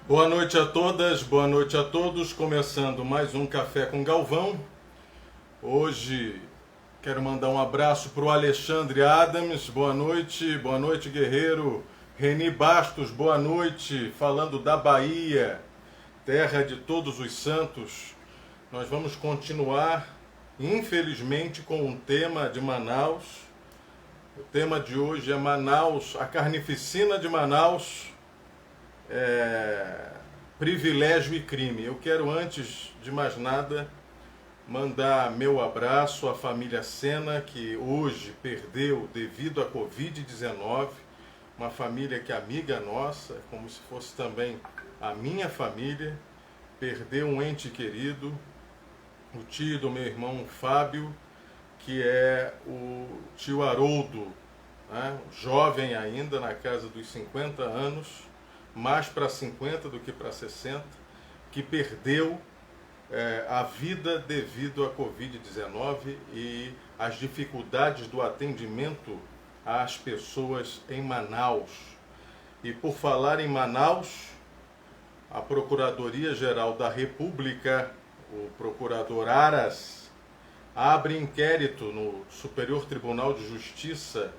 Boa noite a todas, boa noite a todos. Começando mais um Café com Galvão. Hoje quero mandar um abraço para o Alexandre Adams. Boa noite, guerreiro. Reni Bastos, boa noite. Falando da Bahia, terra de todos os santos. Nós vamos continuar, infelizmente, com um tema de Manaus. O tema de hoje é Manaus, a carnificina de Manaus. Privilégio e crime. Eu quero, antes de mais nada, mandar meu abraço à família Sena, que hoje perdeu devido à Covid-19, uma família que é amiga nossa, como se fosse também a minha família, perdeu um ente querido, o tio do meu irmão Fábio, que é o tio Haroldo, né? Jovem ainda, na casa dos 50 anos, mais para 50 do que para 60, que perdeu a vida devido à Covid-19 e as dificuldades do atendimento às pessoas em Manaus. E por falar em Manaus, a Procuradoria-Geral da República, o procurador Aras, abre inquérito no Superior Tribunal de Justiça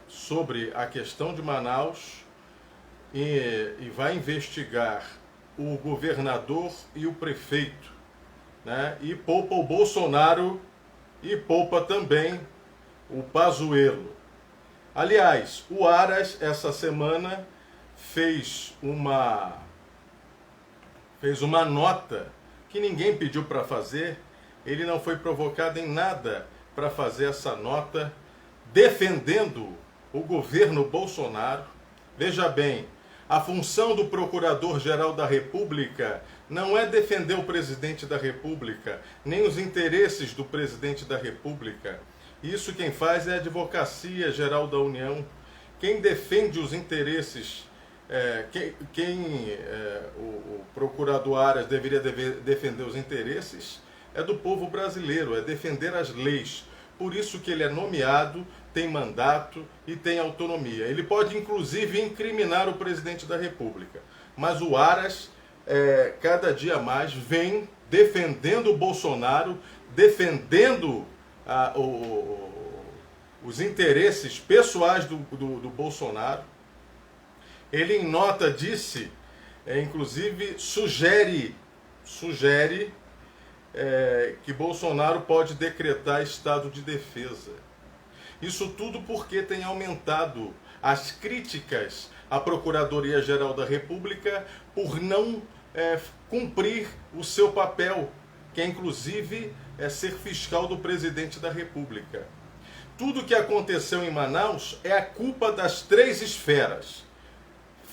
sobre a questão de Manaus e vai investigar o governador e o prefeito, né? E poupa o Bolsonaro e poupa também o Pazuello. Aliás, o Aras, essa semana, fez uma nota que ninguém pediu para fazer, ele não foi provocado em nada para fazer essa nota, defendendo o governo Bolsonaro. Veja bem, a função do Procurador-Geral da República não é defender o presidente da República, nem os interesses do presidente da República. Isso quem faz é a Advocacia Geral da União. Quem defende os interesses, o procurador Aras deveria defender os interesses, é do povo brasileiro, é defender as leis. Por isso que ele é nomeado, tem mandato e tem autonomia. Ele pode, inclusive, incriminar o presidente da República. Mas o Aras, cada dia mais, vem defendendo o Bolsonaro, defendendo os interesses pessoais do Bolsonaro. Ele, em nota, disse, inclusive, sugere que Bolsonaro pode decretar estado de defesa. Isso tudo porque tem aumentado as críticas à Procuradoria-Geral da República por não cumprir o seu papel, que é inclusive ser fiscal do presidente da República. Tudo que aconteceu em Manaus é a culpa das três esferas.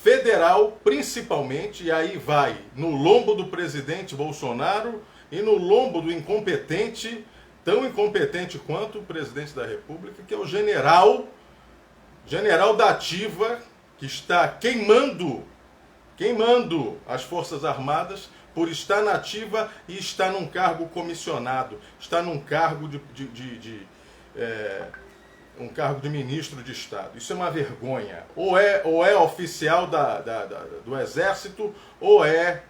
Federal, principalmente, e aí vai no lombo do presidente Bolsonaro e no lombo do incompetente, tão incompetente quanto o presidente da República, que é o general da ativa, que está queimando as Forças Armadas por estar na ativa e está num cargo comissionado, está num cargo um cargo de ministro de Estado. Isso é uma vergonha. Ou é oficial do Exército, ou é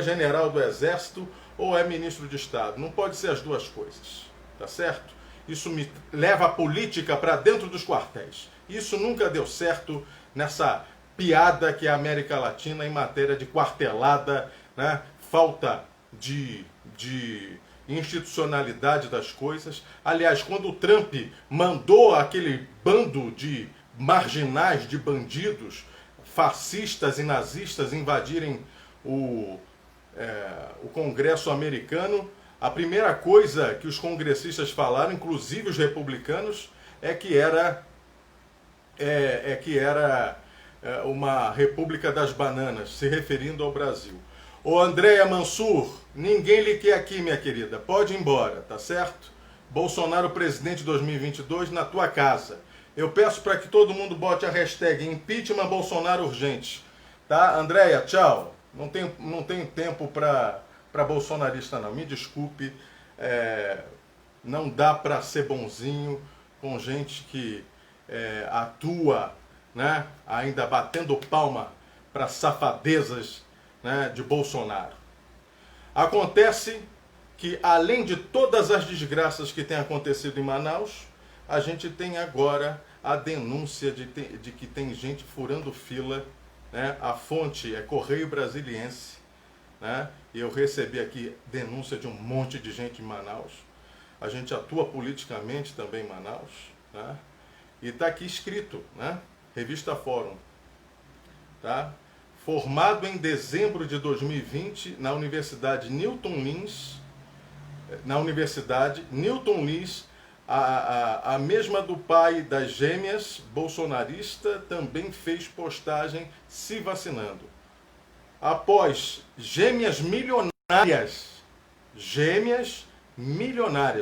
general do Exército, ou é ministro de Estado. Não pode ser as duas coisas, tá certo? Isso me leva a política para dentro dos quartéis. Isso nunca deu certo nessa piada que é a América Latina em matéria de quartelada, né? Falta de institucionalidade das coisas. Aliás, quando o Trump mandou aquele bando de marginais, de bandidos, fascistas e nazistas invadirem o Congresso americano, a primeira coisa que os congressistas falaram, inclusive os republicanos, é que era uma República das Bananas, se referindo ao Brasil. Ô Andréia Mansur, ninguém lhe quer aqui, minha querida. Pode ir embora, tá certo? Bolsonaro presidente 2022 na tua casa. Eu peço para que todo mundo bote a hashtag impeachment Bolsonaro urgente. Tá? Andréia, tchau. Não tenho tempo para bolsonarista não. Me desculpe. Não dá para ser bonzinho com gente que atua, né, ainda batendo palma para safadezas, né, de Bolsonaro. Acontece que, além de todas as desgraças que têm acontecido em Manaus, a gente tem agora a denúncia de que tem gente furando fila, né? A fonte é Correio Brasiliense, né? E eu recebi aqui denúncia de um monte de gente em Manaus. A gente atua politicamente também em Manaus, né? E está aqui escrito, né? Revista Fórum, tá? Formado em dezembro de 2020 na Universidade Newton Lins, a mesma do pai das gêmeas bolsonarista, também fez postagem se vacinando. Após gêmeas milionárias,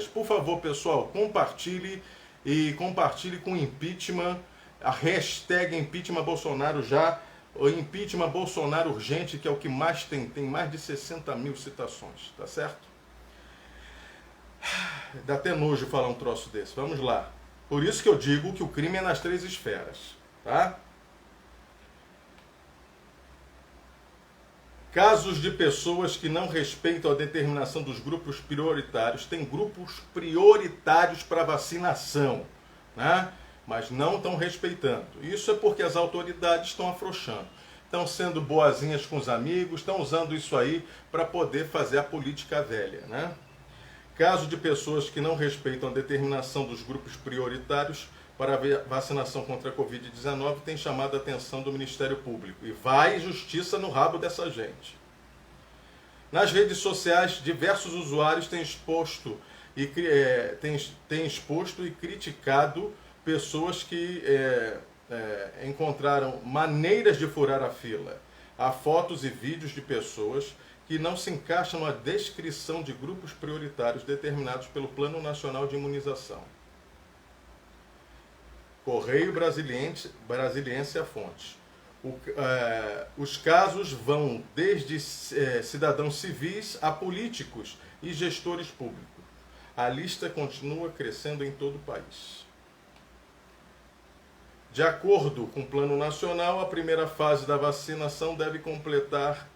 por favor, pessoal, compartilhe e compartilhe com impeachment, a hashtag impeachment Bolsonaro já, o impeachment Bolsonaro urgente, que é o que mais tem mais de 60 mil citações, tá certo? Dá até nojo falar um troço desse. Vamos lá. Por isso que eu digo que o crime é nas 3 esferas, tá? Casos de pessoas que não respeitam a determinação dos grupos prioritários. Tem grupos prioritários para vacinação, né? Mas não estão respeitando. Isso é porque as autoridades estão afrouxando. Estão sendo boazinhas com os amigos, estão usando isso aí para poder fazer a política velha, né? Caso de pessoas que não respeitam a determinação dos grupos prioritários para a vacinação contra a Covid-19 tem chamado a atenção do Ministério Público. E vai justiça no rabo dessa gente. Nas redes sociais, diversos usuários têm exposto e criticado pessoas que encontraram maneiras de furar a fila. Há fotos e vídeos de pessoas que não se encaixam na descrição de grupos prioritários determinados pelo Plano Nacional de Imunização. Correio Brasiliense a fonte. Os casos vão desde cidadãos civis a políticos e gestores públicos. A lista continua crescendo em todo o país. De acordo com o Plano Nacional, a primeira fase da vacinação deve contemplar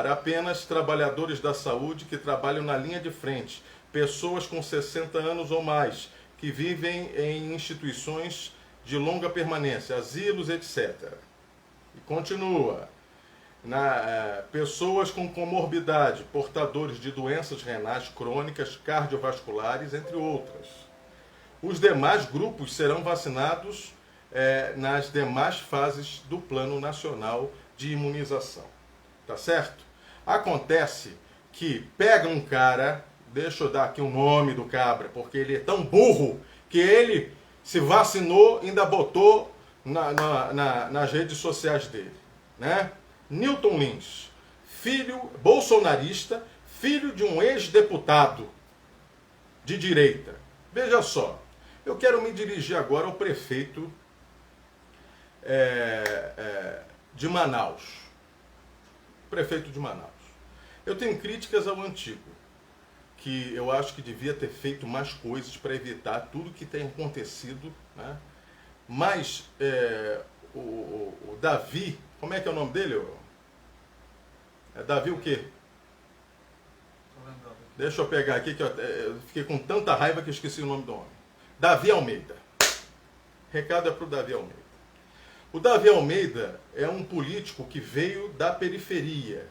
apenas trabalhadores da saúde que trabalham na linha de frente, pessoas com 60 anos ou mais, que vivem em instituições de longa permanência, asilos, etc. E continua. Pessoas com comorbidade, portadores de doenças renais crônicas, cardiovasculares, entre outras. Os demais grupos serão vacinados nas demais fases do Plano Nacional de Imunização. Tá certo? Acontece que pega um cara, deixa eu dar aqui o nome do cabra, porque ele é tão burro que ele se vacinou e ainda botou nas redes sociais dele, né? Newton Lins, filho bolsonarista, filho de um ex-deputado de direita. Veja só, eu quero me dirigir agora ao prefeito de Manaus. Prefeito de Manaus. Eu tenho críticas ao antigo, que eu acho que devia ter feito mais coisas para evitar tudo que tem acontecido, né? Mas o Davi, como é que é o nome dele? É Davi o quê? Deixa eu pegar aqui, que eu fiquei com tanta raiva que eu esqueci o nome do homem. Davi Almeida. Recado é para o Davi Almeida. O Davi Almeida é um político que veio da periferia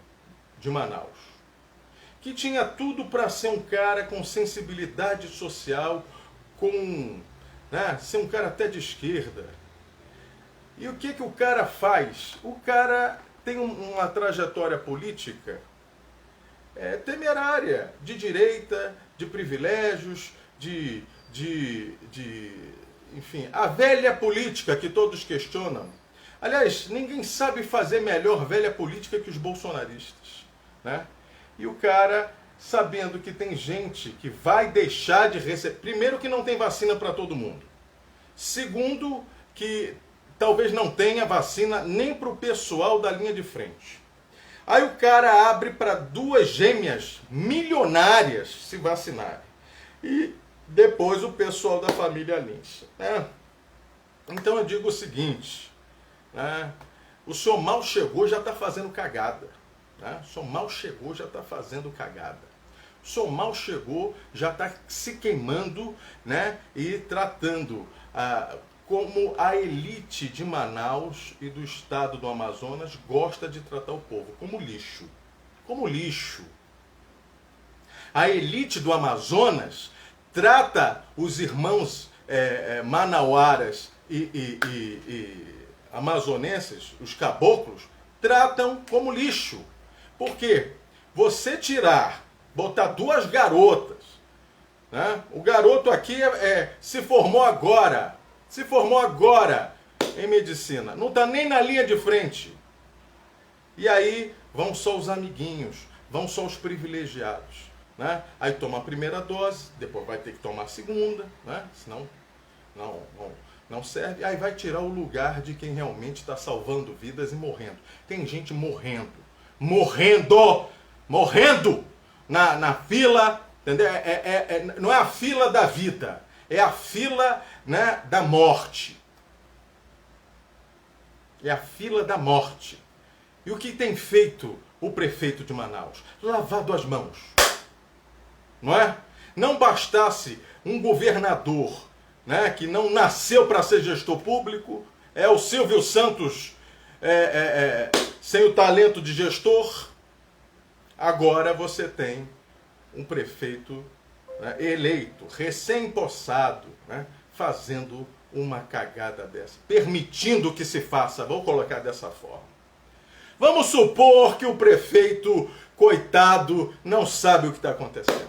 de Manaus, que tinha tudo para ser um cara com sensibilidade social, ser um cara até de esquerda. E o que o cara faz? O cara tem uma trajetória política temerária, de direita, de privilégios, enfim, a velha política que todos questionam. Aliás, ninguém sabe fazer melhor velha política que os bolsonaristas, né? E o cara, sabendo que tem gente que vai deixar de receber... Primeiro, que não tem vacina para todo mundo. Segundo, que talvez não tenha vacina nem para o pessoal da linha de frente. Aí o cara abre para 2 gêmeas milionárias se vacinarem. E depois o pessoal da família Lins, né? Então eu digo o seguinte, né? O senhor mal chegou, já está fazendo cagada. Né? O senhor mal chegou, já está fazendo cagada. O senhor mal chegou, já está se queimando, né? E tratando como a elite de Manaus e do estado do Amazonas gosta de tratar o povo, como lixo. Como lixo. A elite do Amazonas trata os irmãos manauaras e amazonenses, os caboclos, tratam como lixo. Por quê? Você botar duas garotas, né? O garoto aqui se formou agora em medicina, não está nem na linha de frente. E aí vão só os amiguinhos, vão só os privilegiados. Né? Aí toma a primeira dose, depois vai ter que tomar a segunda, né? Senão não serve. Aí vai tirar o lugar de quem realmente está salvando vidas e morrendo. Tem gente morrendo na fila, entendeu? Não é a fila da vida, é a fila, né, da morte. É a fila da morte. E o que tem feito o prefeito de Manaus? Lavado as mãos. Não é? Não bastasse um governador, né, que não nasceu para ser gestor público, é o Silvio Santos sem o talento de gestor. Agora você tem um prefeito, né, eleito, recém-possado, né, fazendo uma cagada dessa, permitindo que se faça, vou colocar dessa forma. Vamos supor que o prefeito, coitado, não sabe o que está acontecendo.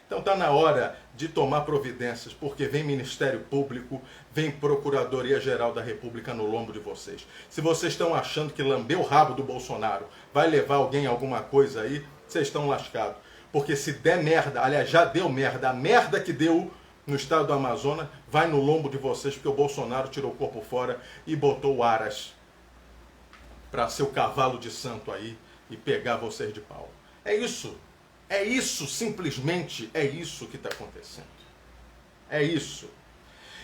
Então está na hora de tomar providências, porque vem Ministério Público, vem Procuradoria-Geral da República no lombo de vocês. Se vocês estão achando que lamber o rabo do Bolsonaro vai levar alguém a alguma coisa aí, vocês estão lascados. Porque se der merda, aliás, já deu merda, a merda que deu no estado do Amazonas vai no lombo de vocês, porque o Bolsonaro tirou o corpo fora e botou o Aras para ser o cavalo de santo aí e pegar vocês de pau. É isso, simplesmente é isso que está acontecendo. É isso.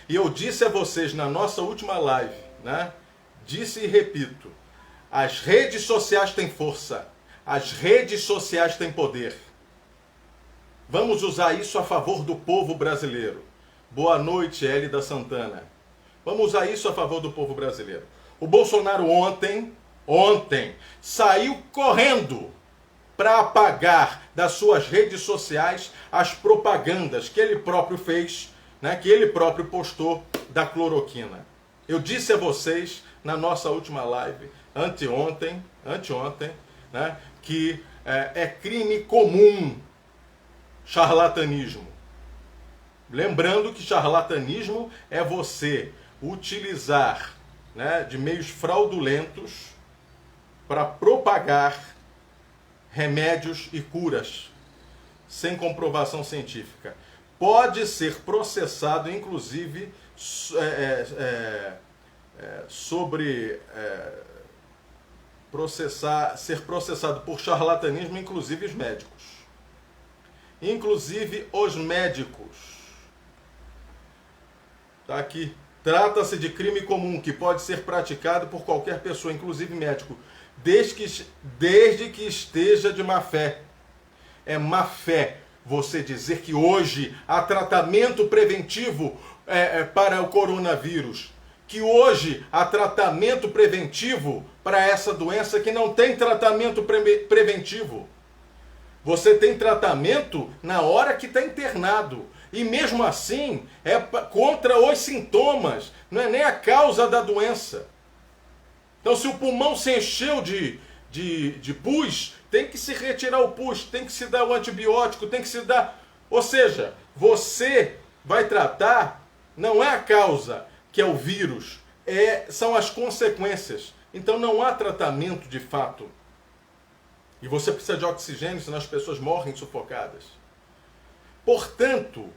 E eu disse a vocês na nossa última live, né? Disse e repito, as redes sociais têm força, as redes sociais têm poder. Vamos usar isso a favor do povo brasileiro. Boa noite, Hélida Santana. Vamos usar isso a favor do povo brasileiro. O Bolsonaro ontem, saiu correndo para apagar das suas redes sociais as propagandas que ele próprio fez, né, que ele próprio postou da cloroquina. Eu disse a vocês na nossa última live, anteontem, né, que é crime comum charlatanismo. Lembrando que charlatanismo é você utilizar, né, de meios fraudulentos para propagar remédios e curas sem comprovação científica. Pode ser processado, inclusive, ser processado por charlatanismo, inclusive os médicos. Inclusive os médicos. Está aqui. Trata-se de crime comum que pode ser praticado por qualquer pessoa, inclusive médico, desde que esteja de má fé. É má fé você dizer que hoje há tratamento preventivo para o coronavírus, que hoje há tratamento preventivo para essa doença que não tem tratamento preventivo. Você tem tratamento na hora que está internado. E mesmo assim, é contra os sintomas, não é nem a causa da doença. Então, se o pulmão se encheu de pus, tem que se retirar o pus, tem que se dar o antibiótico, tem que se dar... Ou seja, você vai tratar, não é a causa, que é o vírus, são as consequências. Então, não há tratamento de fato. E você precisa de oxigênio, senão as pessoas morrem sufocadas. Portanto,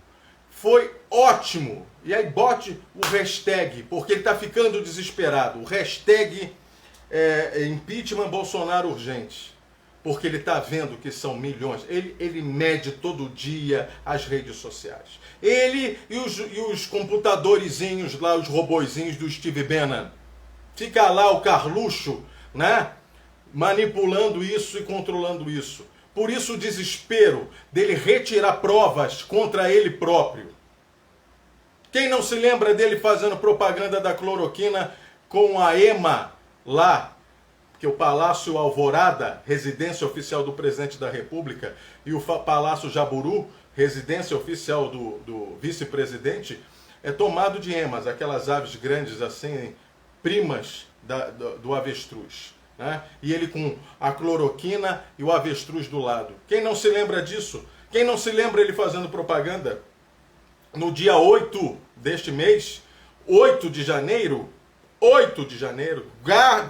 foi ótimo. E aí bote o hashtag, porque ele está ficando desesperado. O hashtag impeachment Bolsonaro urgente. Porque ele está vendo que são milhões. Ele mede todo dia as redes sociais. Ele e os computadorzinhos lá, os robozinhos do Steve Bannon. Fica lá o Carluxo né? Manipulando isso e controlando isso. Por isso o desespero dele retirar provas contra ele próprio. Quem não se lembra dele fazendo propaganda da cloroquina com a EMA lá, que o Palácio Alvorada, residência oficial do presidente da República, e o Palácio Jaburu, residência oficial do vice-presidente, é tomado de emas, aquelas aves grandes assim, primas do avestruz. Né? E ele com a cloroquina e o avestruz do lado. Quem não se lembra disso? Quem não se lembra ele fazendo propaganda? No dia 8 deste mês, 8 de janeiro,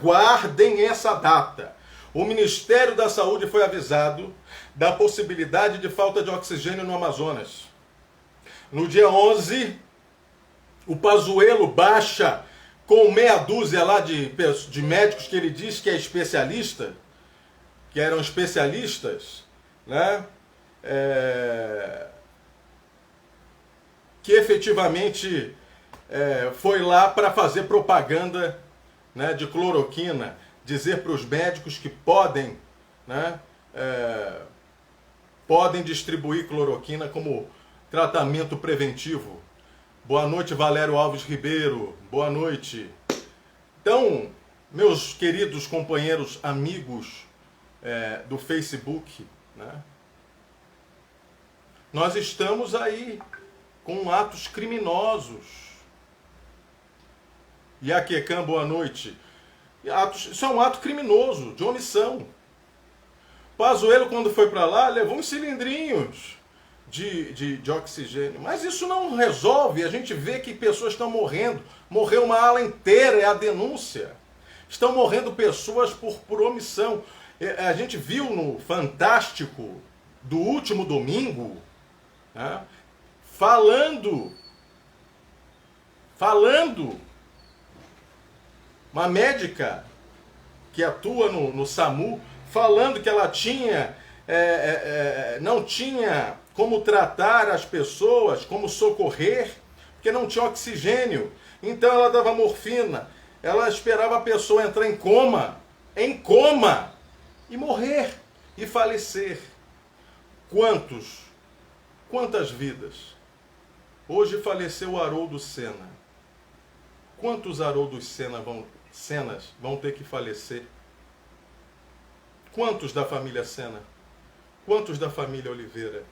guardem essa data. O Ministério da Saúde foi avisado da possibilidade de falta de oxigênio no Amazonas. No dia 11, o Pazuello baixa com meia dúzia lá de médicos que ele diz que é especialista, que eram especialistas, né? Que efetivamente foi lá para fazer propaganda, né, de cloroquina, dizer para os médicos que podem, né, podem distribuir cloroquina como tratamento preventivo. Boa noite, Valério Alves Ribeiro. Boa noite. Então, meus queridos companheiros, amigos do Facebook, né, nós estamos aí com atos criminosos. Iaquecã, boa noite. Isso é um ato criminoso, de omissão. Pazuello, quando foi para lá, levou uns cilindrinhos de oxigênio. Mas isso não resolve. A gente vê que pessoas estão morrendo. Morreu uma ala inteira, é a denúncia. Estão morrendo pessoas por omissão. A gente viu no Fantástico do último domingo, né, falando, uma médica que atua no SAMU, falando que ela não tinha como tratar as pessoas, como socorrer, porque não tinha oxigênio. Então ela dava morfina, ela esperava a pessoa entrar em coma, e morrer, e falecer. Quantas vidas? Hoje faleceu o Haroldo Senna. Quantos Haroldos Sennas vão ter que falecer? Quantos da família Senna? Quantos da família Oliveira?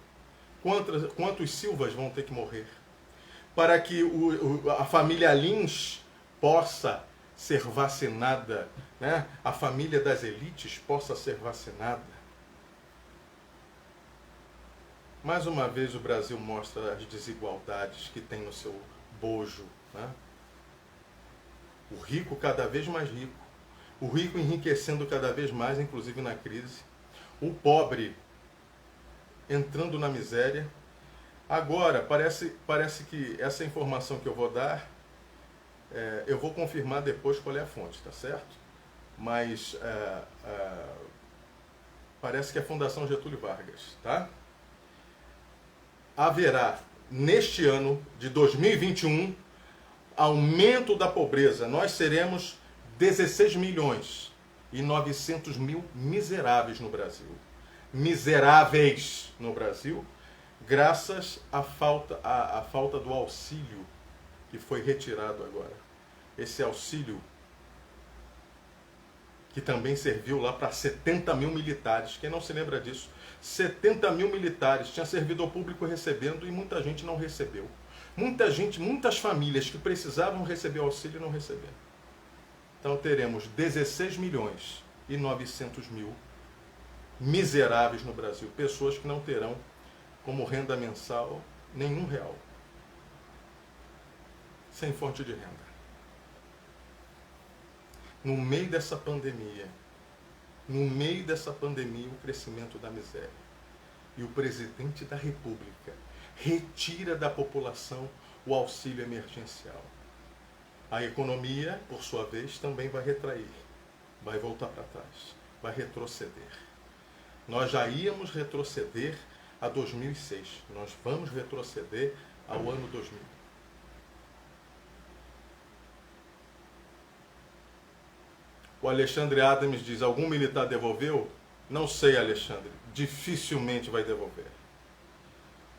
Quantos Silvas vão ter que morrer? Para que a família Lins possa ser vacinada, né? A família das elites possa ser vacinada. Mais uma vez o Brasil mostra as desigualdades que tem no seu bojo, né? O rico cada vez mais rico, o rico enriquecendo cada vez mais, inclusive na crise, o pobre entrando na miséria. Agora, parece que essa informação que eu vou dar, eu vou confirmar depois qual é a fonte, tá certo? Mas parece que é a Fundação Getúlio Vargas, tá? Haverá, neste ano de 2021, aumento da pobreza. Nós seremos 16 milhões e 900 mil miseráveis no Brasil. Miseráveis no Brasil, graças à falta do auxílio que foi retirado agora. Esse auxílio que também serviu lá para 70 mil militares. Quem não se lembra disso? 70 mil militares, tinha servidor público recebendo e muita gente não recebeu. Muitas famílias que precisavam receber auxílio não receberam. Então teremos 16 milhões e 900 mil miseráveis no Brasil. Pessoas que não terão como renda mensal nenhum real. Sem fonte de renda. No meio dessa pandemia, o crescimento da miséria. E o presidente da República retira da população o auxílio emergencial. A economia, por sua vez, também vai retrair, vai voltar para trás, vai retroceder. Nós já íamos retroceder a 2006, nós vamos retroceder ao ano 2000. O Alexandre Adams diz, algum militar devolveu? Não sei, Alexandre, dificilmente vai devolver.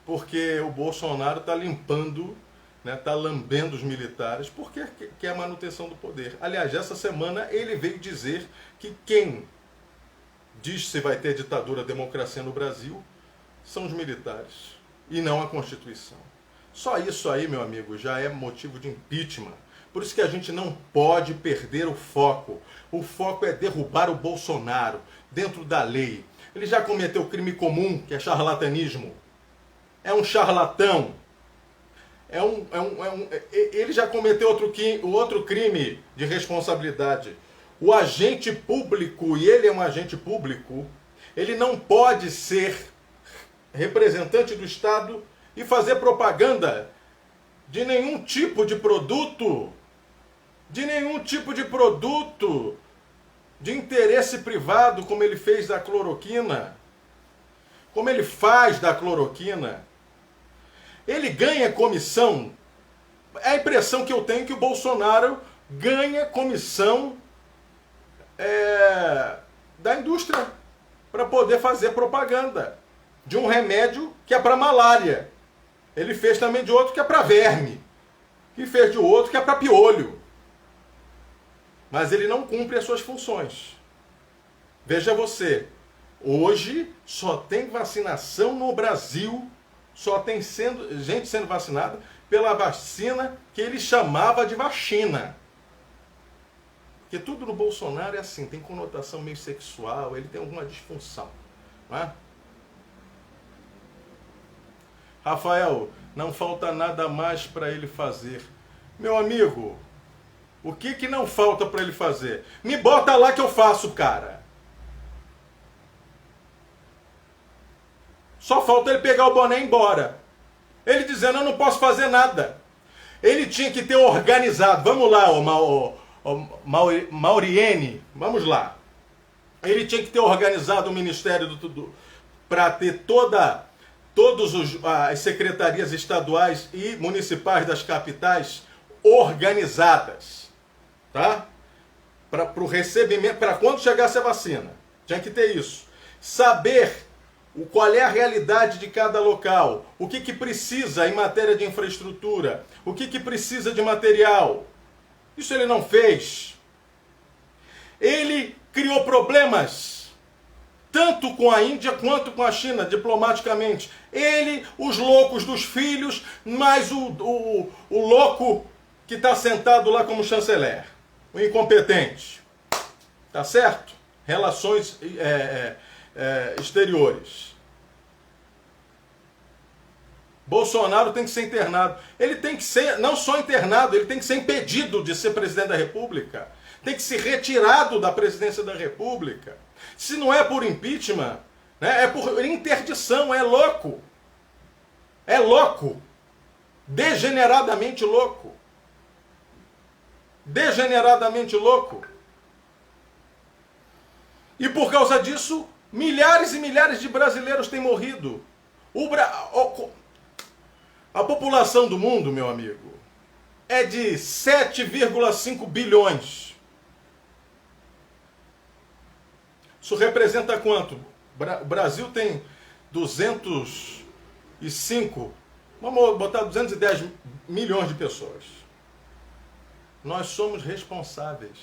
Porque o Bolsonaro está limpando, está lambendo os militares, porque quer a manutenção do poder. Aliás, essa semana ele veio dizer que quem diz se vai ter ditadura, democracia no Brasil, são os militares, e não a Constituição. Só isso aí, meu amigo, já é motivo de impeachment. Por isso que a gente não pode perder o foco. O foco é derrubar o Bolsonaro dentro da lei. Ele já cometeu crime comum, que é charlatanismo. É um charlatão. Ele já cometeu outro crime de responsabilidade. O agente público, e ele é um agente público, ele não pode ser representante do Estado e fazer propaganda de nenhum tipo de produto, de interesse privado, como ele fez da cloroquina, como ele faz da cloroquina. Ele ganha comissão. É a impressão que eu tenho que o Bolsonaro ganha comissão da indústria para poder fazer propaganda de um remédio que é para malária. Ele fez também de outro que é para verme. Que fez de outro que é para piolho. Mas ele não cumpre as suas funções. Veja você, hoje só tem vacinação no Brasil, só tem gente sendo vacinada pela vacina que ele chamava de vacina. Porque tudo no Bolsonaro é assim, tem conotação meio sexual, ele tem alguma disfunção. Não é? Rafael, não falta nada mais para ele fazer. Meu amigo, o que não falta para ele fazer? Me bota lá que eu faço, cara. Só falta ele pegar o boné e ir embora. Ele dizendo, eu não posso fazer nada. Ele tinha que ter organizado. Vamos lá, Mauriene, vamos lá. Ele tinha que ter organizado o Ministério para ter todas as secretarias estaduais e municipais das capitais organizadas, tá? Para o recebimento, para quando chegasse a vacina. Tinha que ter isso. Saber qual é a realidade de cada local, o que precisa em matéria de infraestrutura, o que precisa de material. Isso ele não fez. Ele criou problemas, tanto com a Índia quanto com a China, diplomaticamente. Ele, os loucos dos filhos, mais o louco que está sentado lá como chanceler. O incompetente. Tá certo? Relações exteriores. Bolsonaro tem que ser internado. Ele tem que ser, não só internado, ele tem que ser impedido de ser presidente da República. Tem que ser retirado da presidência da República. Se não é por impeachment, né, é por interdição, é louco. É louco. Degeneradamente louco. Degeneradamente louco. E por causa disso, milhares e milhares de brasileiros têm morrido. A população do mundo, meu amigo, é de 7,5 bilhões. Isso representa quanto? O Brasil tem 205, vamos botar 210 milhões de pessoas. Nós somos responsáveis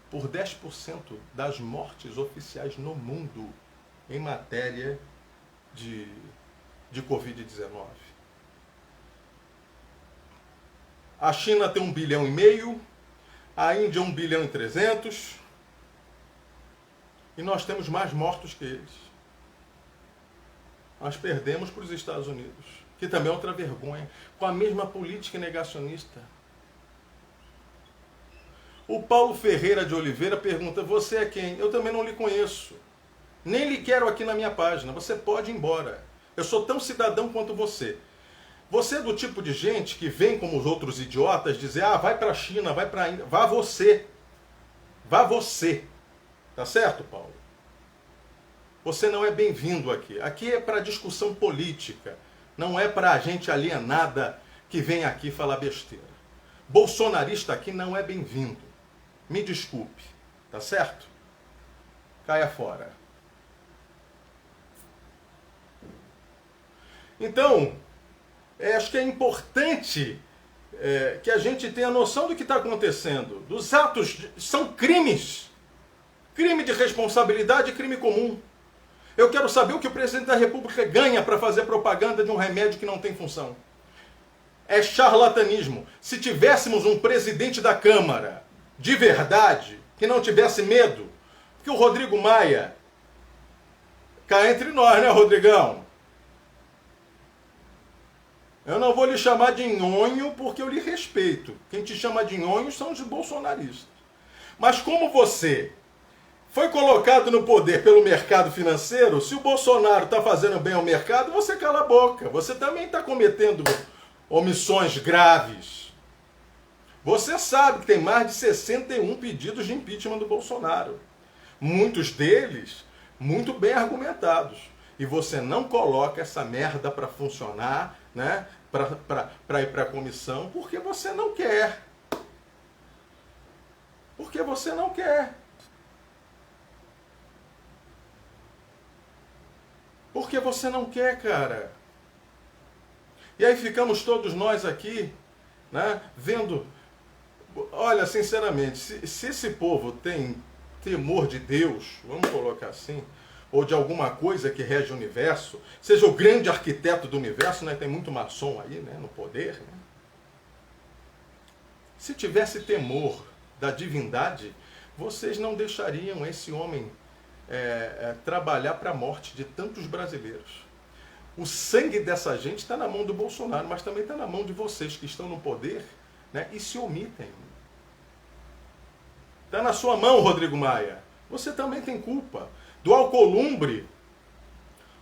por 10% das mortes oficiais no mundo em matéria de Covid-19. A China tem 1,5 bilhão, a Índia 1,3 bilhão, e nós temos mais mortos que eles. Nós perdemos para os Estados Unidos, que também é outra vergonha, com a mesma política negacionista. O Paulo Ferreira de Oliveira pergunta, você é quem? Eu também não lhe conheço. Nem lhe quero aqui na minha página. Você pode ir embora. Eu sou tão cidadão quanto você. Você é do tipo de gente que vem como os outros idiotas dizer, vai para a China, vai para a Índia. Vá você. Vá você. Tá certo, Paulo? Você não é bem-vindo aqui. Aqui é para discussão política. Não é para gente alienada que vem aqui falar besteira. Bolsonarista aqui não é bem-vindo. Me desculpe. Tá certo? Caia fora. Então, acho que é importante que a gente tenha noção do que está acontecendo. Dos atos, são crimes. Crime de responsabilidade e crime comum. Eu quero saber o que o presidente da República ganha para fazer propaganda de um remédio que não tem função. É charlatanismo. Se tivéssemos um presidente da Câmara de verdade, que não tivesse medo, porque o Rodrigo Maia, cá entre nós, né, Rodrigão? Eu não vou lhe chamar de nhonho porque eu lhe respeito. Quem te chama de nhonho são os bolsonaristas. Mas como você foi colocado no poder pelo mercado financeiro, se o Bolsonaro está fazendo bem ao mercado, você cala a boca. Você também está cometendo omissões graves. Você sabe que tem mais de 61 pedidos de impeachment do Bolsonaro. Muitos deles muito bem argumentados. E você não coloca essa merda para funcionar, né? Para ir para a comissão, porque você não quer. Porque você não quer. Porque você não quer, cara. E aí ficamos todos nós aqui, né, vendo. Olha, sinceramente, se esse povo tem temor de Deus, vamos colocar assim, ou de alguma coisa que rege o universo, seja o grande arquiteto do universo, né, tem muito maçom aí, né, no poder, né? Se tivesse temor da divindade, vocês não deixariam esse homem trabalhar para a morte de tantos brasileiros. O sangue dessa gente está na mão do Bolsonaro, mas também está na mão de vocês que estão no poder, né, e se omitem. Está na sua mão, Rodrigo Maia. Você também tem culpa. Do Alcolumbre.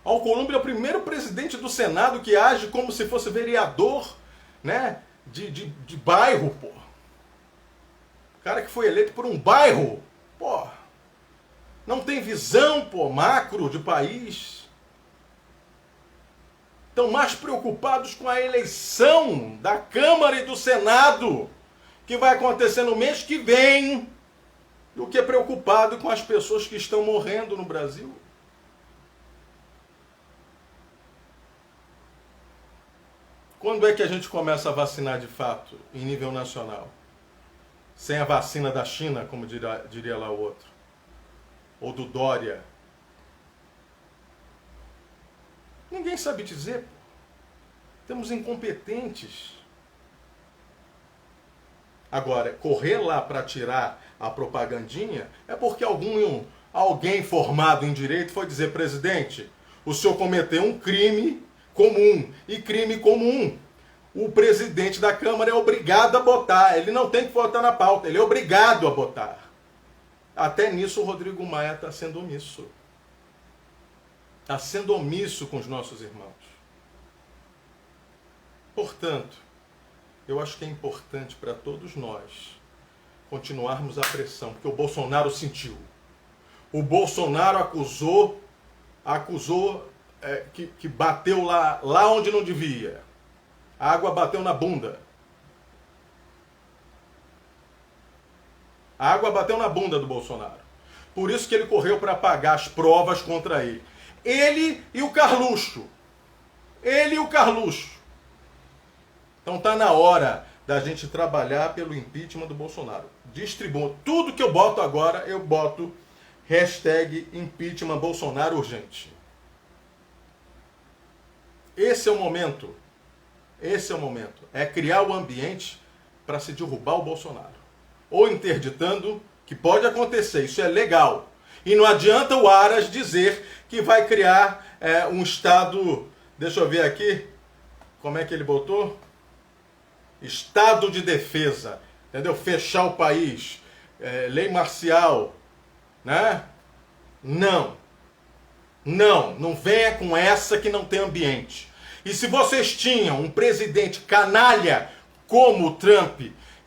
Alcolumbre é o primeiro presidente do Senado que age como se fosse vereador, né, de bairro, pô. O cara que foi eleito por um bairro, pô. Não tem visão, pô, macro de país. Estão mais preocupados com a eleição da Câmara e do Senado, que vai acontecer no mês que vem, do que preocupado com as pessoas que estão morrendo no Brasil. Quando é que a gente começa a vacinar de fato, em nível nacional? Sem a vacina da China, como diria lá o outro. Ou do Dória. Ninguém sabe dizer. Pô. Temos incompetentes. Agora, correr lá para tirar a propagandinha é porque alguém formado em direito foi dizer: presidente, o senhor cometeu um crime comum. E crime comum, o presidente da Câmara é obrigado a botar. Ele não tem que botar na pauta, ele é obrigado a botar. Até nisso o Rodrigo Maia está sendo omisso. Está sendo omisso com os nossos irmãos. Portanto, eu acho que é importante para todos nós continuarmos a pressão, porque o Bolsonaro sentiu. O Bolsonaro acusou que bateu lá onde não devia. A água bateu na bunda. A água bateu na bunda do Bolsonaro. Por isso que ele correu para apagar as provas contra ele. Ele e o Carluxo. Ele e o Carluxo. Então está na hora da gente trabalhar pelo impeachment do Bolsonaro. Distribua. Tudo que eu boto agora, eu boto hashtag impeachment Bolsonaro urgente. Esse é o momento. Esse é o momento. É criar o ambiente para se derrubar o Bolsonaro. Ou interditando, que pode acontecer, isso é legal. E não adianta o Aras dizer que vai criar um estado, deixa eu ver aqui, como é que ele botou? Estado de defesa, entendeu? Fechar o país, lei marcial, né? Não venha com essa que não tem ambiente. E se vocês tinham um presidente canalha como o Trump,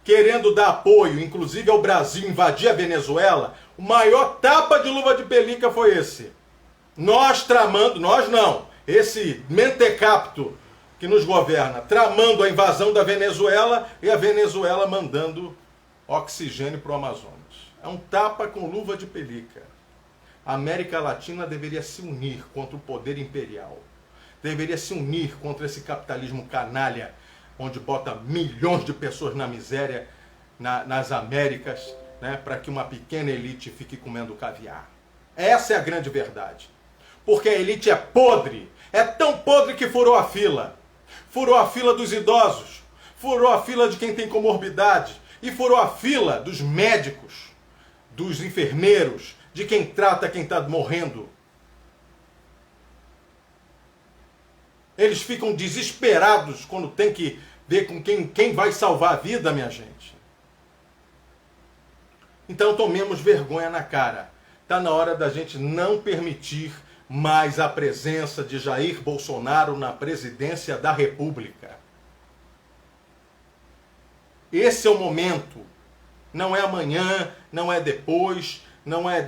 querendo dar apoio, inclusive ao Brasil, invadir a Venezuela, o maior tapa de luva de pelica foi esse. Nós não, esse mentecapto que nos governa, tramando a invasão da Venezuela e a Venezuela mandando oxigênio para o Amazonas. É um tapa com luva de pelica. A América Latina deveria se unir contra o poder imperial. Deveria se unir contra esse capitalismo canalha, onde bota milhões de pessoas na miséria nas Américas, né, para que uma pequena elite fique comendo caviar. Essa é a grande verdade. Porque a elite é podre. É tão podre que furou a fila. Furou a fila dos idosos. Furou a fila de quem tem comorbidade. E furou a fila dos médicos, dos enfermeiros, de quem trata quem está morrendo. Eles ficam desesperados quando tem que ver com quem vai salvar a vida, minha gente. Então tomemos vergonha na cara. Está na hora da gente não permitir mais a presença de Jair Bolsonaro na presidência da República. Esse é o momento. Não é amanhã, não é depois, não é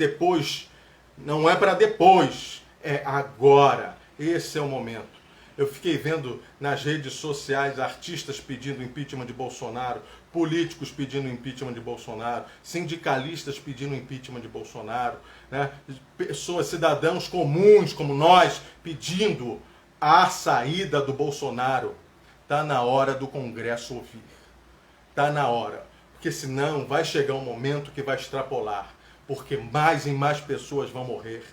para depois. É agora. Esse é o momento. Eu fiquei vendo nas redes sociais artistas pedindo impeachment de Bolsonaro, políticos pedindo impeachment de Bolsonaro, sindicalistas pedindo impeachment de Bolsonaro, né? Pessoas, cidadãos comuns como nós, pedindo a saída do Bolsonaro. Está na hora do Congresso ouvir. Está na hora. Porque senão vai chegar um momento que vai extrapolar. Porque mais e mais pessoas vão morrer.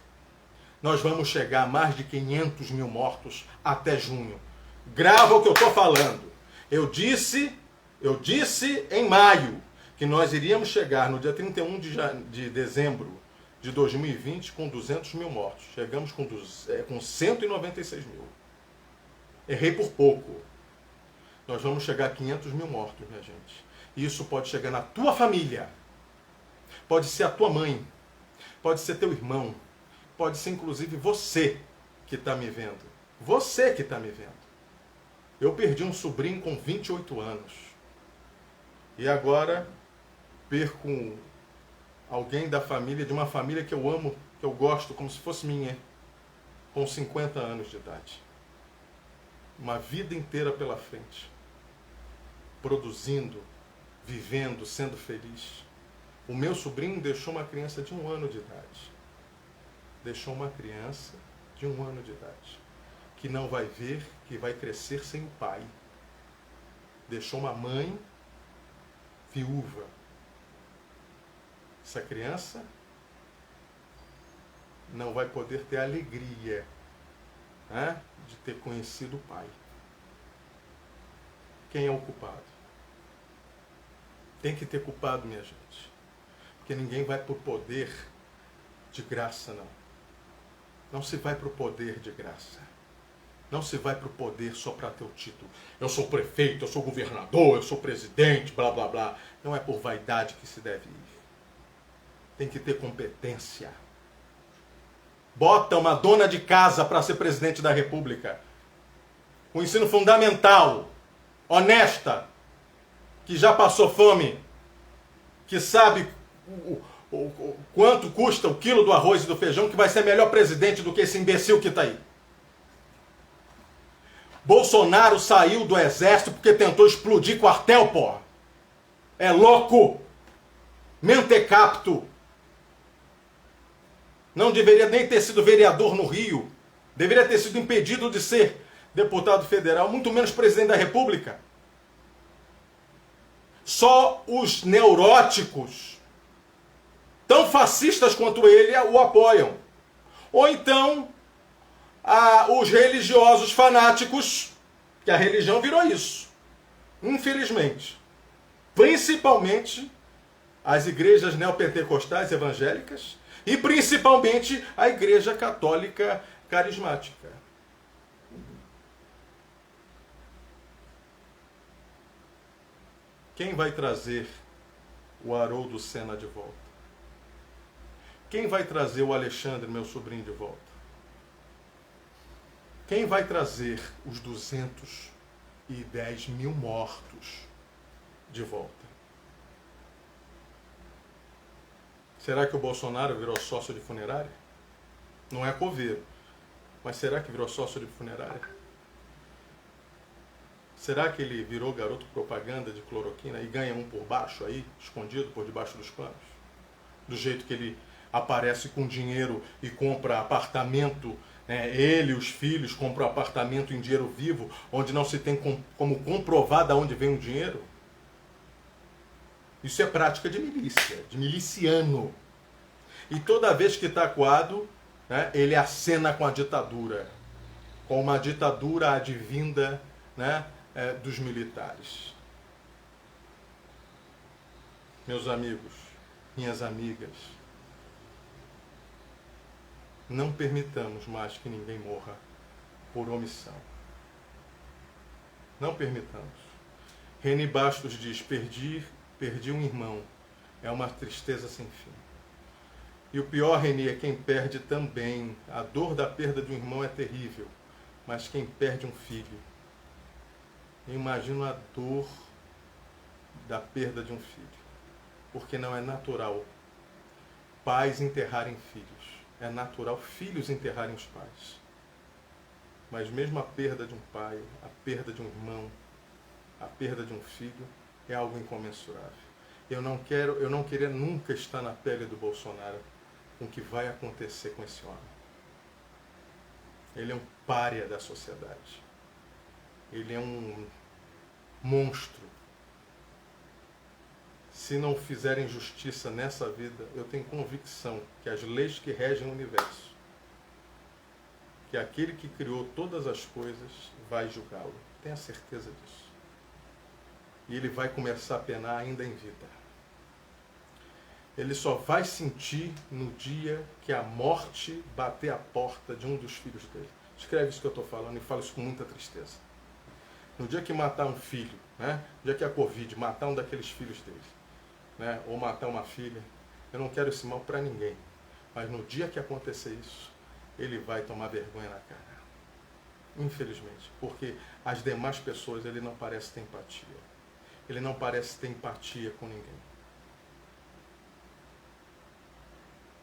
Nós vamos chegar a mais de 500 mil mortos até junho. Grava o que eu estou falando. Eu disse em maio que nós iríamos chegar no dia 31 de dezembro de 2020 com 200 mil mortos. Chegamos com 196 mil. Errei por pouco. Nós vamos chegar a 500 mil mortos, minha gente. E isso pode chegar na tua família. Pode ser a tua mãe. Pode ser teu irmão. Pode ser, inclusive, você que está me vendo. Você que está me vendo. Eu perdi um sobrinho com 28 anos. E agora perco alguém da família, de uma família que eu amo, que eu gosto, como se fosse minha, com 50 anos de idade. Uma vida inteira pela frente. Produzindo, vivendo, sendo feliz. O meu sobrinho deixou uma criança de 1 ano de idade. Deixou uma criança de 1 ano de idade, que não vai ver, que vai crescer sem o pai. Deixou uma mãe viúva. Essa criança não vai poder ter a alegria, né, de ter conhecido o pai. Quem é o culpado? Tem que ter culpado, minha gente. Porque ninguém vai por poder de graça, não. Não se vai para o poder de graça. Não se vai para o poder só para ter o título. Eu sou prefeito, eu sou governador, eu sou presidente, blá, blá, blá. Não é por vaidade que se deve ir. Tem que ter competência. Bota uma dona de casa para ser presidente da República. Com ensino fundamental, honesta, que já passou fome, que sabe quanto custa o quilo do arroz e do feijão, que vai ser melhor presidente do que esse imbecil que está aí. Bolsonaro saiu do exército porque tentou explodir quartel, porra. É louco. Mentecapto. Não deveria nem ter sido vereador no Rio. Deveria ter sido impedido de ser deputado federal, muito menos presidente da República. Só os neuróticos, tão fascistas quanto ele, o apoiam. Ou então, os religiosos fanáticos, que a religião virou isso, infelizmente. Principalmente as igrejas neopentecostais evangélicas e principalmente a igreja católica carismática. Quem vai trazer o Haroldo Senna de volta? Quem vai trazer o Alexandre, meu sobrinho, de volta? Quem vai trazer os 210 mil mortos de volta? Será que o Bolsonaro virou sócio de funerária? Não é coveiro, mas será que virou sócio de funerária? Será que ele virou garoto propaganda de cloroquina e ganha um por baixo aí, escondido por debaixo dos panos? do jeito que ele aparece com dinheiro e compra apartamento, né? Ele e os filhos compram apartamento em dinheiro vivo, onde não se tem como comprovar de onde vem o dinheiro. Isso é prática de milícia, de miliciano. E toda vez que está acuado, né, ele acena com a ditadura, com uma ditadura advinda, né, dos militares. Meus amigos, minhas amigas, não permitamos mais que ninguém morra por omissão. Não permitamos. Reni Bastos diz: perdi um irmão, é uma tristeza sem fim. E o pior, Reni, é quem perde também. A dor da perda de um irmão é terrível, mas quem perde um filho. Eu imagino a dor da perda de um filho, porque não é natural pais enterrarem filhos. É natural filhos enterrarem os pais. Mas mesmo a perda de um pai, a perda de um irmão, a perda de um filho é algo incomensurável. Eu não queria nunca estar na pele do Bolsonaro com o que vai acontecer com esse homem. Ele é um pária da sociedade. Ele é um monstro. Se não fizerem justiça nessa vida, eu tenho convicção que as leis que regem o universo, que aquele que criou todas as coisas vai julgá-lo. Tenha certeza disso. E ele vai começar a penar ainda em vida. Ele só vai sentir no dia que a morte bater a porta de um dos filhos dele. Escreve isso que eu estou falando e fala isso com muita tristeza. No dia que matar um filho, né? No dia que a Covid matar um daqueles filhos dele, né? Ou matar uma filha, eu não quero esse mal para ninguém. Mas no dia que acontecer isso, ele vai tomar vergonha na cara. Infelizmente. Porque as demais pessoas, ele não parece ter empatia. Ele não parece ter empatia com ninguém.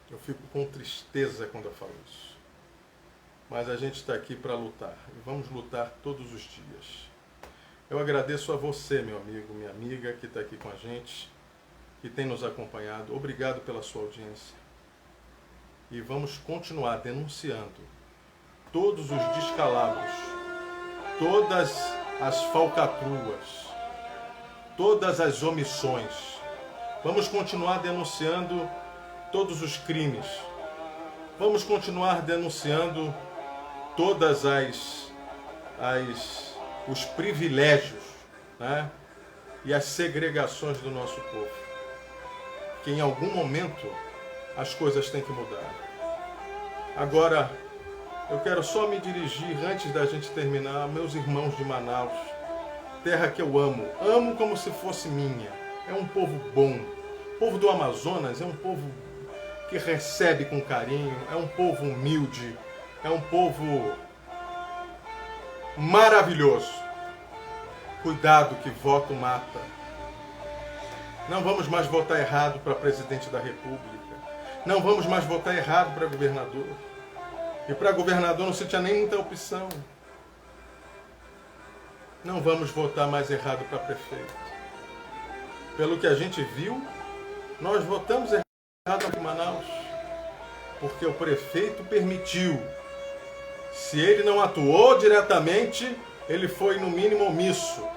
Eu fico com tristeza quando eu falo isso. Mas a gente está aqui para lutar. E vamos lutar todos os dias. Eu agradeço a você, meu amigo, minha amiga, que está aqui com a gente, que tem nos acompanhado. Obrigado pela sua audiência. E vamos continuar denunciando todos os descalabros, todas as falcatruas, todas as omissões. Vamos continuar denunciando todos os crimes. Vamos continuar denunciando todas os privilégios, né? E as segregações do nosso povo. Que em algum momento as coisas têm que mudar. Agora, eu quero só me dirigir, antes da gente terminar, a meus irmãos de Manaus, terra que eu amo. Amo como se fosse minha. É um povo bom. O povo do Amazonas é um povo que recebe com carinho, é um povo humilde, é um povo maravilhoso. Cuidado que voto mata. Não vamos mais votar errado para presidente da República. Não vamos mais votar errado para governador. E para governador não se tinha nem muita opção. Não vamos votar mais errado para prefeito. Pelo que a gente viu, nós votamos errado em Manaus, porque o prefeito permitiu. Se ele não atuou diretamente, ele foi no mínimo omisso.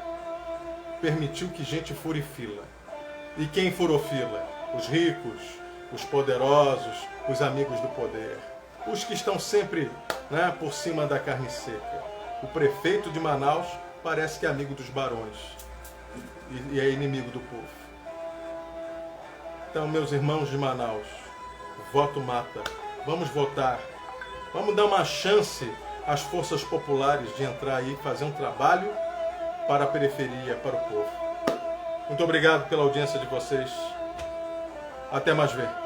Permitiu que gente fure fila. E quem furou fila? Os ricos, os poderosos, os amigos do poder. Os que estão sempre, né, por cima da carne seca. O prefeito de Manaus parece que é amigo dos barões e é inimigo do povo. Então, meus irmãos de Manaus, voto mata. Vamos votar. Vamos dar uma chance às forças populares de entrar aí e fazer um trabalho para a periferia, para o povo. Muito obrigado pela audiência de vocês. Até mais ver.